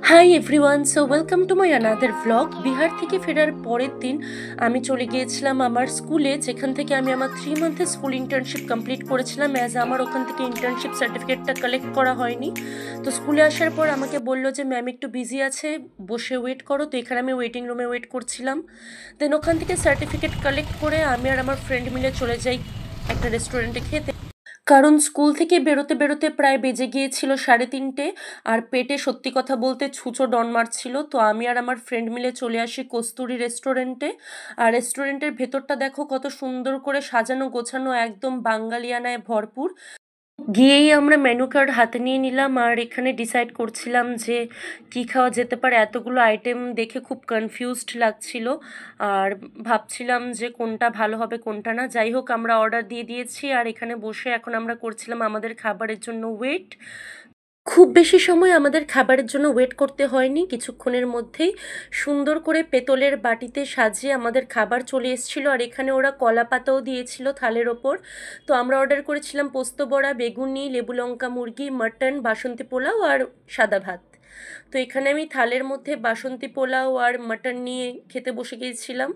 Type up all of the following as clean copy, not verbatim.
Hi everyone, so welcome to my another vlog. Bihar থেকে ফেরার পরের দিন আমি চলে গিয়েছিলাম আমার স্কুলে, যেখান থেকে আমি আমার 3 মান্থের স্কুল ইন্টার্নশিপ কমপ্লিট করেছিলাম। আমার ওখান থেকে ইন্টার্নশিপ সার্টিফিকেটটা কালেক্ট করা হয়নি। তো স্কুলে আসার পর আমাকে বললো যে ম্যাম একটু বিজি আছে, বসে ওয়েট করো। তো এখানে আমি ওয়েটিং রুমে ওয়েট করছিলাম। দেন ওখান থেকে সার্টিফিকেট কালেক্ট করে আমি আর আমার ফ্রেন্ড মিলে চলে যাই একটা রেস্টুরেন্টে খেতে, কারণ স্কুল থেকে বেরোতে বেরোতে প্রায় বেজে গিয়েছিল 3:30। আর পেটে সত্যি কথা বলতে ছুঁচো ডন মারছিল। তো আমি আর আমার ফ্রেন্ড মিলে চলে আসি কস্তুরি রেস্টুরেন্টে। আর রেস্টুরেন্টের ভেতরটা দেখো কত সুন্দর করে সাজানো গোছানো, একদম বাঙালিয়ানায় ভরপুর। গিয়েই আমরা মেনু কার্ড হাতে নিয়ে নিলাম আর এখানে ডিসাইড করছিলাম যে কি খাওয়া যেতে পারে। এতগুলো আইটেম দেখে খুব কনফিউজড লাগছিল আর ভাবছিলাম যে কোনটা ভালো হবে কোনটা না। যাই হোক, আমরা অর্ডার দিয়ে দিয়েছি আর এখানে বসে এখন আমরা করছিলাম আমাদের খাবারের জন্য ওয়েট। খুব বেশি সময় আমাদের খাবারের জন্য ওয়েট করতে হয়নি, কিছুক্ষণের মধ্যেই সুন্দর করে পেতলের বাটিতে সাজিয়ে আমাদের খাবার চলে এসেছিলো। আর এখানে ওরা কলা পাতাও দিয়েছিল থালের ওপর। তো আমরা অর্ডার করেছিলাম পোস্ত বড়া, বেগুনি, লেবু লঙ্কা মুরগি, মাটন, বাসন্তী পোলাও আর সাদা ভাত। তো এখানে আমি থালের মধ্যে বাসন্তী পোলাও আর মাটন নিয়ে খেতে বসে গিয়েছিলাম।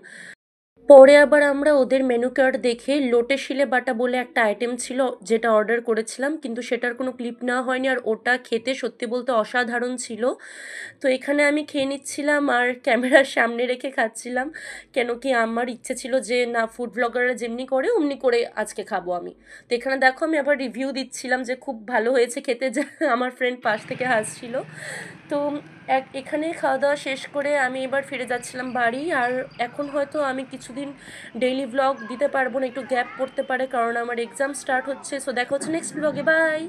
পরে আবার আমরা ওদের মেনু কার্ড দেখে লোটে শিলে বাটা বলে একটা আইটেম ছিল, যেটা অর্ডার করেছিলাম, কিন্তু সেটার কোনো ক্লিপ নেওয়া হয়নি। আর ওটা খেতে সত্যি বলতে অসাধারণ ছিল। তো এখানে আমি খেয়ে নিচ্ছিলাম আর ক্যামেরার সামনে রেখে খাচ্ছিলাম, কেন কি আমার ইচ্ছে ছিল যে না, ফুড ব্লগাররা যেমনি করে অমনি করে আজকে খাবো আমি। তো এখানে দেখো আমি আবার রিভিউ দিচ্ছিলাম যে খুব ভালো হয়েছে খেতে, যা আমার ফ্রেন্ড পাশ থেকে হাসছিল। তো এখানে খাওয়া দাওয়া শেষ করে আমি এবার ফিরে যাচ্ছিলাম বাড়ি। আর এখন হয়তো আমি কিছুদিন ডেইলি ব্লগ দিতে পারবো না, একটু গ্যাপ পড়তে পারে, কারণ আমার এক্সাম স্টার্ট হচ্ছে। সো দেখা হচ্ছে নেক্সট ব্লগে, বাই।